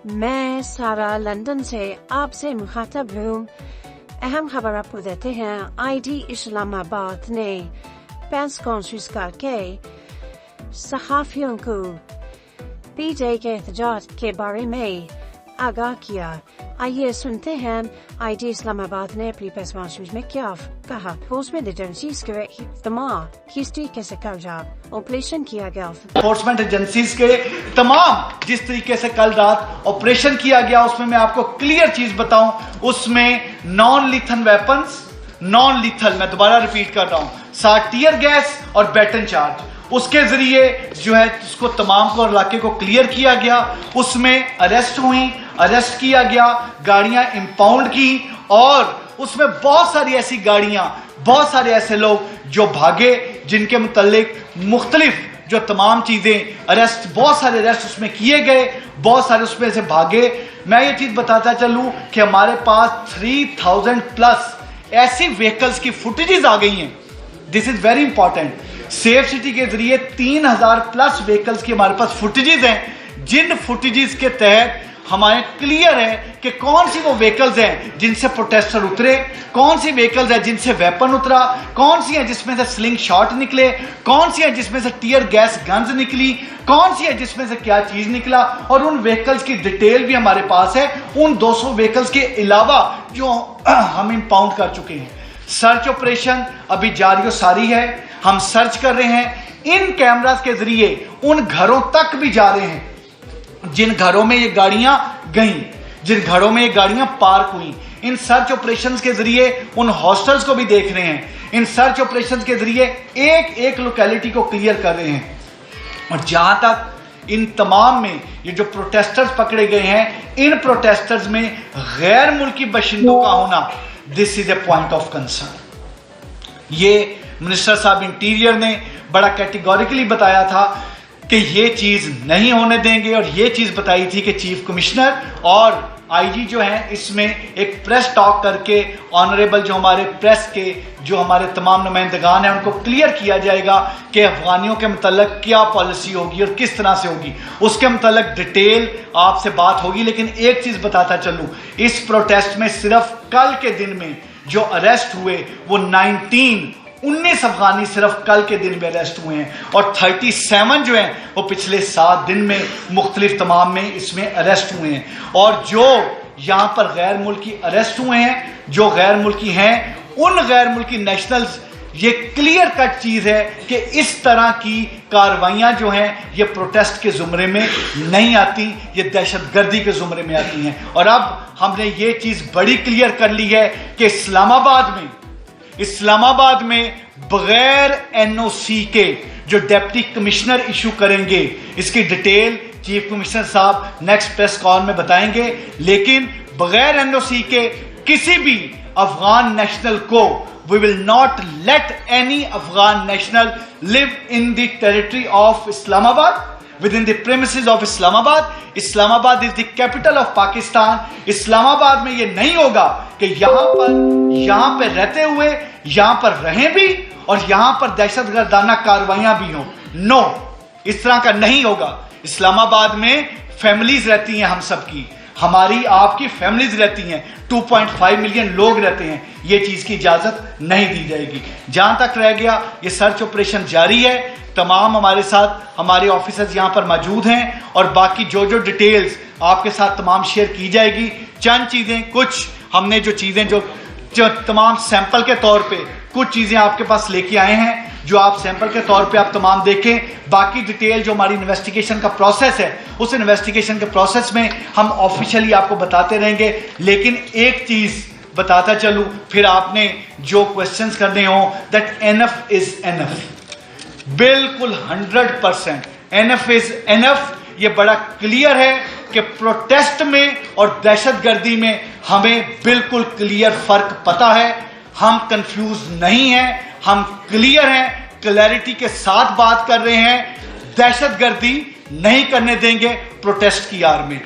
मैं सारा लंदन से आपसे मुखातब हूँ। अहम खबर आपको देते हैं। ID इस्लामाबाद ने प्रेस कॉन्फ्रेंस करके सहाफियों को पीटे के एहतजाज के बारे में आगाह किया। आइए सुनते हैं ID इस्लामाबाद ने अपनी प्रेस कॉन्फ्रेंस में क्या कहा। एनफोर्समेंट एजेंसीज के तमाम किस तरीके से कल रात ऑपरेशन किया गया। एनफोर्समेंट एजेंसीज के तमाम जिस तरीके से कल रात ऑपरेशन किया गया, उसमें मैं आपको क्लियर चीज बताऊं, उसमें non lethal weapons, non lethal, मैं दोबारा रिपीट कर रहा हूं, साथ टीयर गैस और बैटन चार्ज, उसके जरिए जो है उसको तमाम को इलाके को क्लियर किया गया। उसमें अरेस्ट हुई, अरेस्ट किया गया, गाड़ियां इंपाउंड की और उसमें बहुत सारी ऐसी गाड़ियां, बहुत सारे ऐसे लोग जो भागे, जिनके मुतल्लिक मुख्तलिफ जो तमाम चीजें अरेस्ट, बहुत सारे अरेस्ट उसमें किए गए, बहुत सारे उसमें से भागे। मैं ये चीज बताता चलूं कि हमारे पास 3000 प्लस ऐसी व्हीकल्स की फुटेजेस आ गई हैं। This is very important. Safe city के जरिए 3000 प्लस व्हीकल्स की हमारे पास फुटेजेस हैं, जिन फुटेजेस के तहत हमारे क्लियर है कि कौन सी वो व्हीकल्स हैं जिनसे प्रोटेस्टर उतरे, कौन सी व्हीकल्स हैं जिनसे वेपन उतरा, कौन सी हैं जिसमें से स्लिंग शॉट निकले, कौन सी हैं जिसमें से टीयर गैस गन्स निकली, कौन सी है जिसमें से क्या चीज निकला, और उन व्हीकल्स की डिटेल भी हमारे पास है, उन 200 व्हीकल्स के अलावा जो हम इंपाउंड कर चुके हैं। सर्च ऑपरेशन अभी जारी और सारी है, हम सर्च कर रहे हैं। इन कैमरास के जरिए उन घरों तक भी जा रहे हैं जिन घरों में ये गाड़ियां गईं, जिन घरों में ये गाड़ियां पार्क हुई। इन सर्च ऑपरेशंस के जरिए उन हॉस्टल्स को भी देख रहे हैं। इन सर्च ऑपरेशंस के जरिए एक एक लोकेलिटी को क्लियर कर रहे हैं। और जहां तक इन तमाम में ये जो प्रोटेस्टर्स पकड़े गए हैं, इन प्रोटेस्टर्स में गैर मुल्की बशिंदों का होना, this is a point of concern. ये मिनिस्टर साहब इंटीरियर ने बड़ा कैटेगोरिकली बताया था कि ये चीज नहीं होने देंगे, और ये चीज बताई थी कि चीफ कमिश्नर और IG जो है इसमें एक प्रेस टॉक करके ऑनरेबल जो हमारे प्रेस के जो हमारे तमाम नुमाइंदगान हैं उनको क्लियर किया जाएगा कि अफगानियों के मतलब क्या पॉलिसी होगी और किस तरह से होगी, उसके मतलब डिटेल आपसे बात होगी। लेकिन एक चीज बताता चलूं, इस प्रोटेस्ट में सिर्फ कल के दिन में जो अरेस्ट हुए वो 19 अफगानी सिर्फ कल के दिन में अरेस्ट हुए हैं, और 37 जो हैं वो पिछले 7 दिन में मुख्तलिफ तमाम में इसमें अरेस्ट हुए हैं। और जो यहाँ पर गैर मुल्की अरेस्ट हुए हैं, जो गैर मुल्की हैं, उन गैर मुल्की नेशनल्स, ये क्लियर कट चीज है कि इस तरह की कार्रवाइयां जो हैं ये प्रोटेस्ट के जुमरे में नहीं आती, ये दहशतगर्दी के जुमरे में आती हैं। और अब हमने ये चीज बड़ी क्लियर कर ली है कि इस्लामाबाद में बगैर NOC के जो डिप्टी कमिश्नर इशू करेंगे, इसकी डिटेल चीफ कमिश्नर साहब नेक्स्ट प्रेस कॉल में बताएंगे। लेकिन बगैर NOC के किसी भी अफगान नेशनल को we will not let any Afghan national live in the territory of Islamabad, within the premises of Islamabad. Islamabad is the capital of Pakistan. Islamabad में ये नहीं होगा कि यहाँ पे रहते हुए यहाँ पर रहें भी और यहाँ पर दहशतगर्दाना कार्रवाइयां भी हों। नो, इस तरह का नहीं होगा। इस्लामाबाद में फैमिलीज रहती हैं, हम सब की, हमारी आपकी फैमिलीज रहती हैं, 2.5 मिलियन लोग रहते हैं। ये चीज की इजाजत नहीं दी जाएगी। जहां तक रह गया, ये सर्च ऑपरेशन जारी है। तमाम हमारे साथ हमारे ऑफिसर्स यहां पर मौजूद हैं, और बाकी जो जो डिटेल्स आपके साथ तमाम शेयर की जाएगी। चंद चीजें, कुछ हमने जो चीजें जो तमाम सैंपल के तौर पे कुछ चीजें आपके पास लेके आए हैं, जो आप सैंपल के तौर पे आप तमाम देखें। बाकी डिटेल जो हमारी इन्वेस्टिगेशन का प्रोसेस है, उस इन्वेस्टिगेशन के प्रोसेस में हम ऑफिशियली आपको बताते रहेंगे। लेकिन एक चीज बताता चलूं, फिर आपने जो क्वेश्चंस करने हो, दैट एनफ इज एनफ। बिल्कुल 100% एनफ इज एनफ। ये बड़ा क्लियर है कि प्रोटेस्ट में और दहशतगर्दी में हमें बिल्कुल क्लियर फर्क पता है। हम कंफ्यूज नहीं हैं, हम क्लियर हैं, क्लैरिटी के साथ बात कर रहे हैं। दहशतगर्दी नहीं करने देंगे प्रोटेस्ट की आड़ में।